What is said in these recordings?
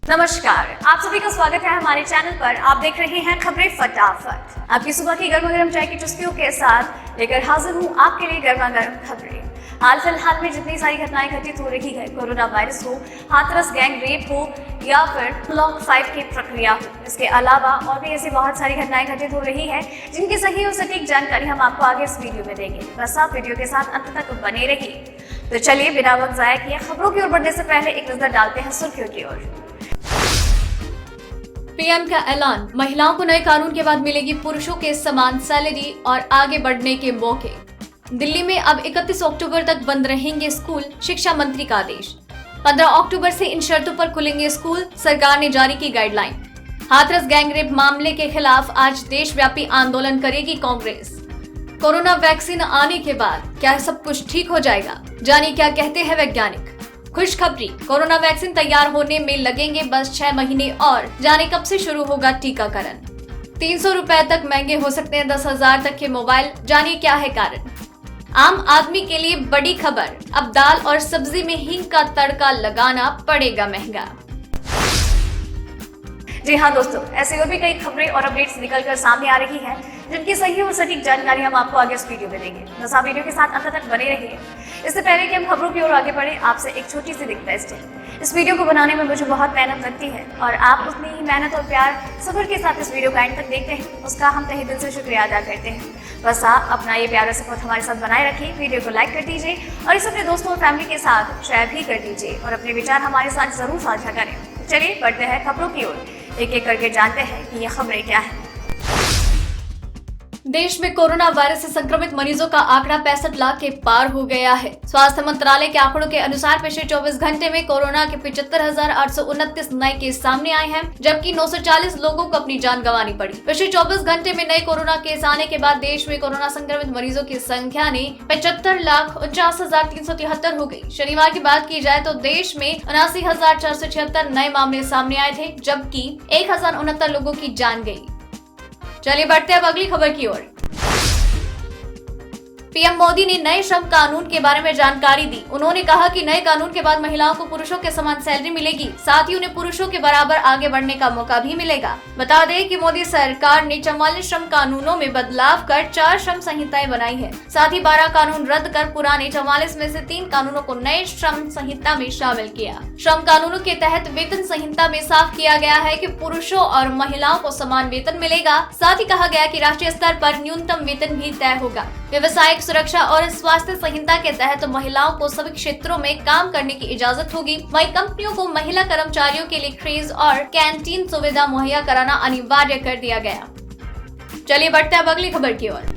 नमस्कार, आप सभी का स्वागत है हमारे चैनल पर। आप देख रहे हैं खबरें फटाफट। आपकी सुबह की गर्मा गर्म चाय की चुस्कियों के साथ लेकर हाजिर हूँ आपके लिए गर्मा गर्म खबरें। हाल फिलहाल में जितनी सारी घटनाएं घटित हो रही है, कोरोना वायरस हो, हाथरस गैंग रेप हो या फिर ब्लॉक 5 की प्रक्रिया हो, इसके अलावा और भी ऐसी बहुत सारी घटनाएं घटित हो रही है जिनकी सही और सटीक जानकारी हम आपको आगे इस वीडियो में देंगे। बस आप वीडियो के साथ अंत तक बने रहिए। तो चलिए बिना वक्त जाया किए खबरों की ओर बढ़ने से पहले एक नजर डालते हैं सुर्खियों की ओर। पीएम का ऐलान, महिलाओं को नए कानून के बाद मिलेगी पुरुषों के समान सैलरी और आगे बढ़ने के मौके। दिल्ली में अब 31 अक्टूबर तक बंद रहेंगे स्कूल, शिक्षा मंत्री का आदेश। 15 अक्टूबर से इन शर्तों पर खुलेंगे स्कूल, सरकार ने जारी की गाइडलाइन। हाथरस गैंग रेप मामले के खिलाफ आज देशव्यापी आंदोलन करेगी कांग्रेस। कोरोना वैक्सीन आने के बाद क्या सब कुछ ठीक हो जाएगा, जानिए क्या कहते हैं वैज्ञानिक। खुशखबरी, कोरोना वैक्सीन तैयार होने में लगेंगे बस 6 महीने और, जाने कब से शुरू होगा टीकाकरण। 300 रुपए तक महंगे हो सकते हैं 10,000 तक के मोबाइल, जानिए क्या है कारण। आम आदमी के लिए बड़ी खबर, अब दाल और सब्जी में हींग का तड़का लगाना पड़ेगा महंगा। जी हाँ दोस्तों, ऐसी और भी कई खबरें और अपडेट्स निकलकर सामने आ रही हैं जिनकी सही और सटीक जानकारी हम आपको आगे इस वीडियो में देंगे। बस आप वीडियो के साथ अंत तक बने रहिए। इससे पहले कि हम खबरों की ओर आगे बढ़े, आपसे एक छोटी सी रिक्वेस्ट है। इस वीडियो को बनाने में मुझे बहुत मेहनत लगती है और आप उतनी ही मेहनत और प्यार सब्र के साथ इस वीडियो को एंड तक देखते हैं, उसका हम तहे दिल से शुक्रिया अदा करते हैं। बस आप अपना ये प्यार और सपोर्ट हमारे साथ बनाए रखिए। वीडियो को लाइक कर दीजिए और इसे अपने दोस्तों और फैमिली के साथ शेयर भी कर दीजिए और अपने विचार हमारे साथ जरूर साझा करें। चलिए बढ़ते हैं खबरों की ओर, एक एक करके जानते हैं कि ये खबरें क्या है। देश में कोरोना वायरस से संक्रमित मरीजों का आंकड़ा 65 लाख के पार हो गया है। स्वास्थ्य मंत्रालय के आंकड़ों के अनुसार पिछले 24 घंटे में कोरोना के 75,829 नए केस सामने आए हैं, जबकि 940 लोगों को अपनी जान गंवानी पड़ी। पिछले 24 घंटे में नए कोरोना केस आने के बाद देश में कोरोना संक्रमित मरीजों की संख्या ने 75,49,373 हो गई। शनिवार की बात की जाए तो देश में 79,476 नए मामले सामने आए थे, जबकि 1,069 लोगों की जान गई। चलिए बढ़ते हैं अब अगली खबर की ओर। पीएम मोदी ने नए श्रम कानून के बारे में जानकारी दी। उन्होंने कहा कि नए कानून के बाद महिलाओं को पुरुषों के समान सैलरी मिलेगी, साथ ही उन्हें पुरुषों के बराबर आगे बढ़ने का मौका भी मिलेगा। बता दें कि मोदी सरकार ने 44 श्रम कानूनों में बदलाव कर 4 श्रम संहिताएं बनाई है। साथ ही 12 कानून रद्द कर पुराने 44 में से 3 कानूनों को नए श्रम संहिता में शामिल किया। श्रम कानूनों के तहत वेतन संहिता में साफ किया गया है कि पुरुषों और महिलाओं को समान वेतन मिलेगा। साथ ही कहा गया कि राष्ट्रीय स्तर पर न्यूनतम वेतन भी तय होगा। व्यवसायिक सुरक्षा और स्वास्थ्य संहिता के तहत महिलाओं को सभी क्षेत्रों में काम करने की इजाजत होगी। वहीं कंपनियों को महिला कर्मचारियों के लिए क्रेज और कैंटीन सुविधा मुहैया कराना अनिवार्य कर दिया गया। चलिए बढ़ते हैं अब अगली खबर की ओर।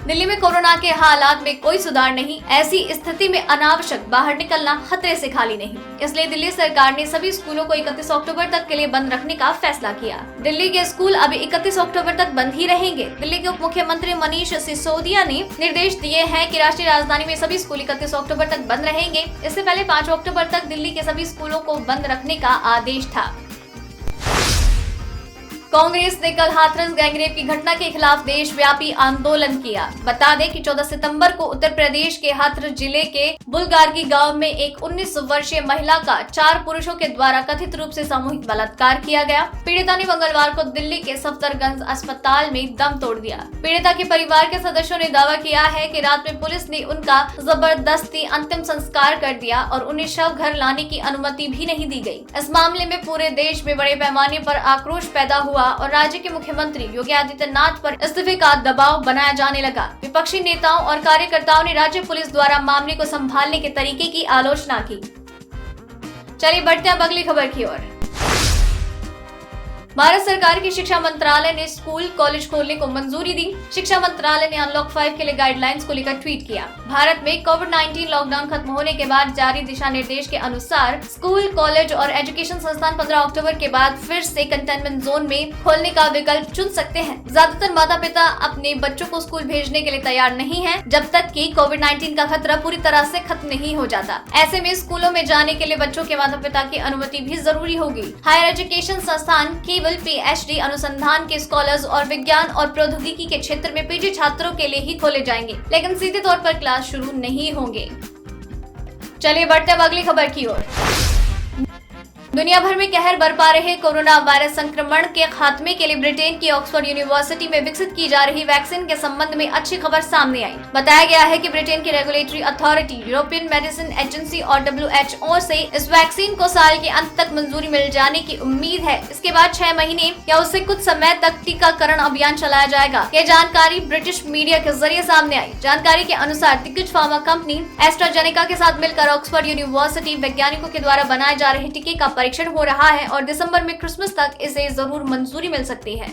दिल्ली में कोरोना के हालात में कोई सुधार नहीं, ऐसी स्थिति में अनावश्यक बाहर निकलना खतरे से खाली नहीं। इसलिए दिल्ली सरकार ने सभी स्कूलों को 31 अक्टूबर तक के लिए बंद रखने का फैसला किया। दिल्ली के स्कूल अभी 31 अक्टूबर तक बंद ही रहेंगे। दिल्ली के उप मुख्यमंत्री मनीष सिसोदिया ने निर्देश दिए हैं कि राष्ट्रीय राजधानी में सभी स्कूल 31 अक्टूबर तक बंद रहेंगे। इससे पहले 5 अक्टूबर तक दिल्ली के सभी स्कूलों को बंद रखने का आदेश था। कांग्रेस ने कल हाथरस गैंगरेप की घटना के खिलाफ देशव्यापी आंदोलन किया। बता दें कि 14 सितंबर को उत्तर प्रदेश के हाथरस जिले के बुलगारगी गांव में एक 19 वर्षीय महिला का 4 पुरुषों के द्वारा कथित रूप से सामूहिक बलात्कार किया गया। पीड़िता ने मंगलवार को दिल्ली के सफदरगंज अस्पताल में दम तोड़ दिया। पीड़िता के परिवार के सदस्यों ने दावा किया है कि रात में पुलिस ने उनका जबरदस्ती अंतिम संस्कार कर दिया और उन्हें शव घर लाने की अनुमति भी नहीं दी गई। इस मामले में पूरे देश में बड़े पैमाने पर आक्रोश पैदा हुआ और राज्य के मुख्यमंत्री योगी आदित्यनाथ पर इस्तीफे का दबाव बनाया जाने लगा। विपक्षी नेताओं और कार्यकर्ताओं ने राज्य पुलिस द्वारा मामले को संभालने के तरीके की आलोचना की। चलिए बढ़ते हैं अब अगली खबर की ओर। भारत सरकार की शिक्षा मंत्रालय ने स्कूल कॉलेज खोलने को मंजूरी दी। शिक्षा मंत्रालय ने अनलॉक 5 के लिए गाइडलाइंस को लेकर ट्वीट किया। भारत में कोविड-19 लॉकडाउन खत्म होने के बाद जारी दिशा निर्देश के अनुसार स्कूल कॉलेज और एजुकेशन संस्थान 15 अक्टूबर के बाद फिर से कंटेनमेंट जोन में खोलने का विकल्प चुन सकते हैं। ज्यादातर माता पिता अपने बच्चों को स्कूल भेजने के लिए तैयार नहीं है जब तक कि कोविड-19 का खतरा पूरी तरह से खत्म नहीं हो जाता। ऐसे में स्कूलों में जाने के लिए बच्चों के माता पिता की अनुमति भी जरूरी होगी। हायर एजुकेशन संस्थान केवल पीएचडी अनुसंधान के स्कॉलर्स और विज्ञान और प्रौद्योगिकी के क्षेत्र में पीजी छात्रों के लिए ही खोले जाएंगे, लेकिन सीधे तौर पर क्लास शुरू नहीं होंगे। चलिए बढ़ते हैं अगली खबर की ओर। दुनिया भर में कहर बरपा रहे कोरोना वायरस संक्रमण के खात्मे के लिए ब्रिटेन की ऑक्सफोर्ड यूनिवर्सिटी में विकसित की जा रही वैक्सीन के संबंध में अच्छी खबर सामने आई। बताया गया है कि ब्रिटेन की regulatory authority, European medicine agency और WHO से इस वैक्सीन को साल के अंत तक मंजूरी मिल जाने की उम्मीद है। इसके बाद 6 महीने या उससे कुछ समय तक टीकाकरण अभियान चलाया जाएगा। ये जानकारी ब्रिटिश मीडिया के जरिए सामने आई। जानकारी के अनुसार दिग्गज फार्मा कंपनी एस्ट्राजेनेका के साथ मिलकर ऑक्सफोर्ड यूनिवर्सिटी वैज्ञानिकों के द्वारा बनाए जा रहे टीके का परीक्षण हो रहा है और दिसंबर में क्रिसमस तक इसे जरूर मंजूरी मिल सकती है।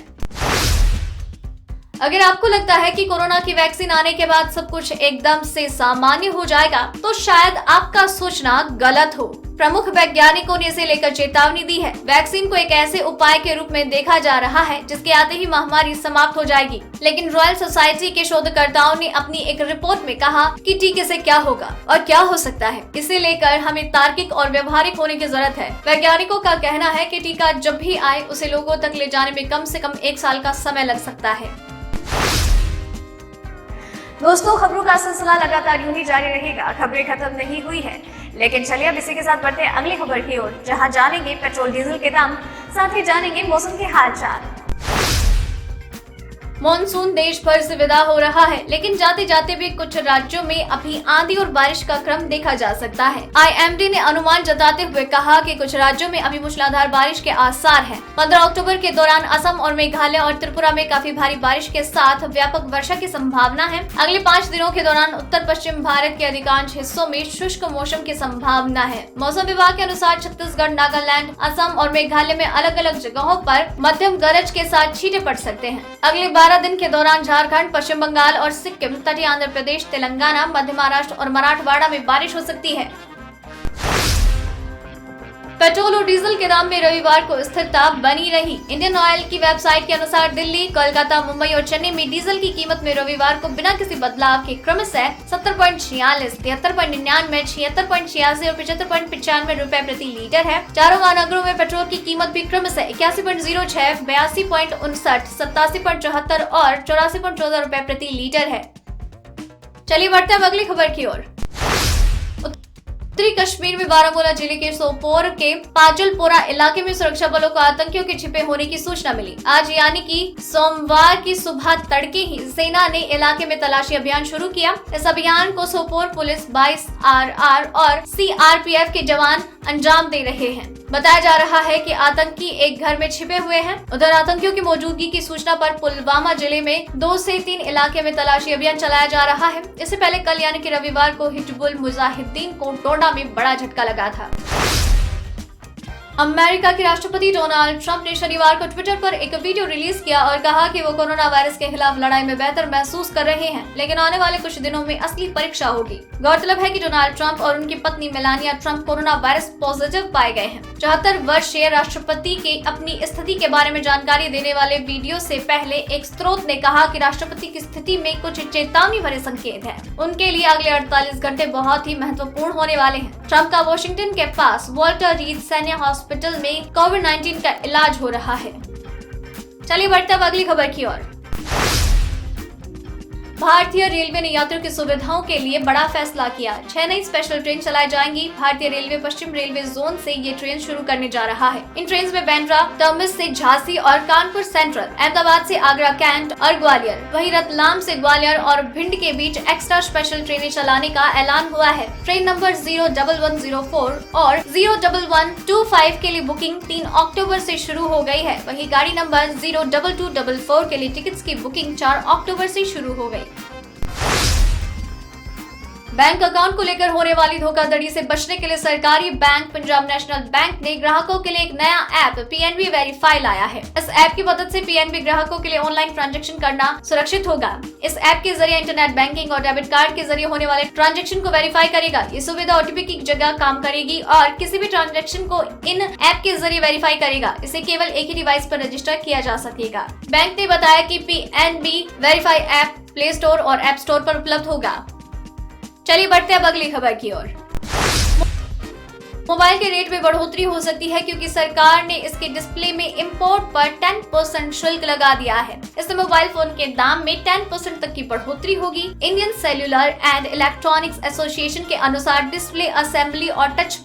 अगर आपको लगता है कि कोरोना की वैक्सीन आने के बाद सब कुछ एकदम से सामान्य हो जाएगा, तो शायद आपका सोचना गलत हो। प्रमुख वैज्ञानिकों ने इसे लेकर चेतावनी दी है। वैक्सीन को एक ऐसे उपाय के रूप में देखा जा रहा है जिसके आते ही महामारी समाप्त हो जाएगी। लेकिन रॉयल सोसाइटी के शोधकर्ताओं ने अपनी एक रिपोर्ट में कहा कि टीके से क्या होगा और क्या हो सकता है, इसे लेकर हमें तार्किक और व्यवहारिक होने की जरूरत है। वैज्ञानिकों का कहना है कि टीका जब भी आए उसे लोगों तक ले जाने में कम से कम 1 साल का समय लग सकता है। दोस्तों, खबरों का सिलसिला लगातार यूं ही जारी रहेगा। खबरें खत्म नहीं हुई है, लेकिन चलिए अब इसी के साथ बढ़ते हैं अगली खबर की ओर, जहां जानेंगे पेट्रोल डीजल के दाम, साथ ही जानेंगे मौसम के हाल चाल। मॉनसून देश भर से विदा हो रहा है, लेकिन जाते जाते भी कुछ राज्यों में अभी आंधी और बारिश का क्रम देखा जा सकता है। IMD ने अनुमान जताते हुए कहा कि कुछ राज्यों में अभी मूसलाधार बारिश के आसार हैं। 15 अक्टूबर के दौरान असम और मेघालय और त्रिपुरा में काफी भारी बारिश के साथ व्यापक वर्षा की संभावना है। अगले 5 दिनों के दौरान उत्तर पश्चिम भारत के अधिकांश हिस्सों में शुष्क मौसम की संभावना है। मौसम विभाग के अनुसार छत्तीसगढ़, नागालैंड, असम और मेघालय में अलग अलग जगहों पर मध्यम गरज के साथ छींटे पड़ सकते हैं। अगले 12 दिन के दौरान झारखंड, पश्चिम बंगाल और सिक्किम, तटीय आंध्र प्रदेश, तेलंगाना, मध्य महाराष्ट्र और मराठवाड़ा में बारिश हो सकती है। पेट्रोल और डीजल के दाम में रविवार को स्थिरता बनी रही। इंडियन ऑयल की वेबसाइट के अनुसार दिल्ली, कोलकाता, मुंबई और चेन्नई में डीजल की कीमत में रविवार को बिना किसी बदलाव के क्रमशः 70.46, 73.99, 76.86 और 75.95 रुपए प्रति लीटर है। चारों महानगरों में पेट्रोल की कीमत भी क्रमशः 81.06, 82.59, 87.74 और 84.14 रुपए प्रति लीटर है। चलिए बढ़ते हैं अगली खबर की ओर। उत्तरी कश्मीर में बारामूला जिले के सोपोर के पाजलपोरा इलाके में सुरक्षा बलों को आतंकियों के छिपे होने की सूचना मिली। आज यानी कि सोमवार की सुबह तड़के ही सेना ने इलाके में तलाशी अभियान शुरू किया। इस अभियान को सोपोर पुलिस, 22 RR और CRPF के जवान अंजाम दे रहे हैं। बताया जा रहा है कि आतंकी एक घर में छिपे हुए हैं। उधर आतंकियों की मौजूदगी की सूचना पर पुलवामा जिले में 2 से 3 इलाके में तलाशी अभियान चलाया जा रहा है। इससे पहले कल यानी कि रविवार को हिजबुल मुजाहिदीन को डोडा में बड़ा झटका लगा था। अमेरिका के राष्ट्रपति डोनाल्ड ट्रंप ने शनिवार को ट्विटर पर एक वीडियो रिलीज किया और कहा कि वो कोरोना वायरस के खिलाफ लड़ाई में बेहतर महसूस कर रहे हैं, लेकिन आने वाले कुछ दिनों में असली परीक्षा होगी। गौरतलब है कि डोनाल्ड ट्रंप और उनकी पत्नी Melania Trump corona virus positive पाए गए हैं। 74 वर्षीय राष्ट्रपति के अपनी स्थिति के बारे में जानकारी देने वाले वीडियो से पहले एक स्रोत ने कहा कि राष्ट्रपति की स्थिति में कुछ चेतावनी भरे संकेत है। उनके लिए अगले 48 घंटे बहुत ही महत्वपूर्ण होने वाले हैं। ट्रंप का वॉशिंगटन के पास वॉल्टर रीड सैन्य हॉस्पिटल में कोविड-19 का इलाज हो रहा है। चलिए बढ़ते हैं अगली खबर की ओर। भारतीय रेलवे ने यात्रियों की सुविधाओं के लिए बड़ा फैसला किया। 6 नई स्पेशल ट्रेन चलाई जाएंगी। भारतीय रेलवे पश्चिम रेलवे जोन से ये ट्रेन शुरू करने जा रहा है। इन ट्रेन में बांद्रा टर्मिनस से झांसी और कानपुर सेंट्रल, अहमदाबाद से आगरा कैंट और ग्वालियर, वहीं रतलाम से ग्वालियर और भिंड के बीच एक्स्ट्रा स्पेशल ट्रेनें चलाने का ऐलान हुआ है। ट्रेन नंबर 01104 और 01125 के लिए बुकिंग 3 अक्टूबर से शुरू हो गई है। वहीं गाड़ी नंबर 02244 के लिए टिकट्स की बुकिंग 4 अक्टूबर से शुरू हो गई। बैंक अकाउंट को लेकर होने वाली धोखाधड़ी से बचने के लिए सरकारी बैंक पंजाब नेशनल बैंक ने ग्राहकों के लिए एक नया ऐप PNB वेरीफाई लाया है। इस ऐप की मदद से PNB ग्राहकों के लिए ऑनलाइन ट्रांजैक्शन करना सुरक्षित होगा। इस ऐप के जरिए इंटरनेट बैंकिंग और डेबिट कार्ड के जरिए होने वाले ट्रांजैक्शन को वेरीफाई करेगा। ये सुविधा OTP की जगह काम करेगी और किसी भी ट्रांजैक्शन को इन ऐप के जरिए वेरीफाई करेगा। इसे केवल एक ही डिवाइस पर रजिस्टर किया जा सकेगा। बैंक ने बताया कि PNB verify app play store और ऐप स्टोर पर उपलब्ध होगा। चलिए बढ़ते हैं अब अगली खबर की ओर। मोबाइल के रेट में बढ़ोतरी हो सकती है क्योंकि सरकार ने इसके डिस्प्ले में इंपोर्ट पर 10% शुल्क लगा दिया है। इससे मोबाइल फोन के दाम में 10% तक की बढ़ोतरी होगी। Indian cellular and electronics association के अनुसार डिस्प्ले असेंबली और टच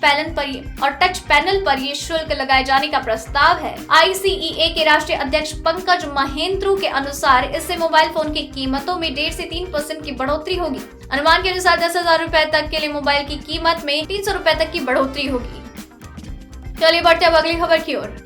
पैनल पर ये शुल्क लगाए जाने का प्रस्ताव है। ICEA के राष्ट्रीय अध्यक्ष पंकज महेंद्रू के अनुसार इससे मोबाइल फोन की कीमतों में 1.5 से 3% की बढ़ोतरी होगी। अनुमान के अनुसार 10,000 रुपए तक के लिए मोबाइल की कीमत में 300 रुपए तक की बढ़ोतरी होगी। चलिए बढ़ते अब अगली खबर की ओर।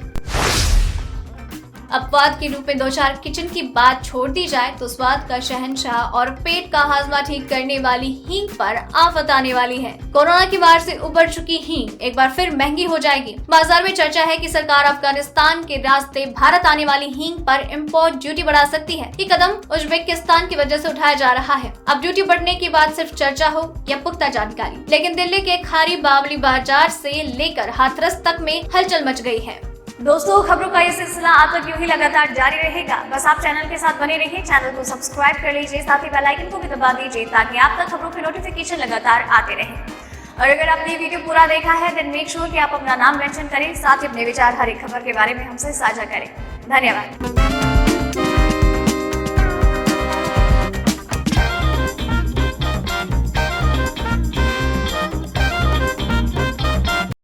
अपवाद के रूप में 2-4 किचन की बात छोड़ दी जाए तो स्वाद का शहंशाह और पेट का हाजमा ठीक करने वाली हींग पर आफत आने वाली है। कोरोना की मार से उबर चुकी हींग एक बार फिर महंगी हो जाएगी। बाजार में चर्चा है कि सरकार अफगानिस्तान के रास्ते भारत आने वाली हींग पर इम्पोर्ट ड्यूटी बढ़ा सकती है। ये कदम उज्बेकिस्तान की वजह से उठाया जा रहा है। अब ड्यूटी बढ़ने की बात सिर्फ चर्चा हो या पुख्ता जानकारी, लेकिन दिल्ली के खारी बावली बाजार से लेकर हाथरस तक में हलचल मच गई है। दोस्तों, खबरों का ये सिलसिला आप तक यूं ही लगातार जारी रहेगा। बस आप चैनल के साथ बने रहिए, चैनल को सब्सक्राइब कर लीजिए, साथ ही बेल आइकन को भी दबा दीजिए ताकि आप तक खबरों की नोटिफिकेशन लगातार आते रहे। और अगर आपने ये वीडियो पूरा देखा है देन मेक श्योर कि आप अपना नाम मेंशन करें, साथ ही अपने विचार हर एक खबर के बारे में हमसे साझा करें। धन्यवाद।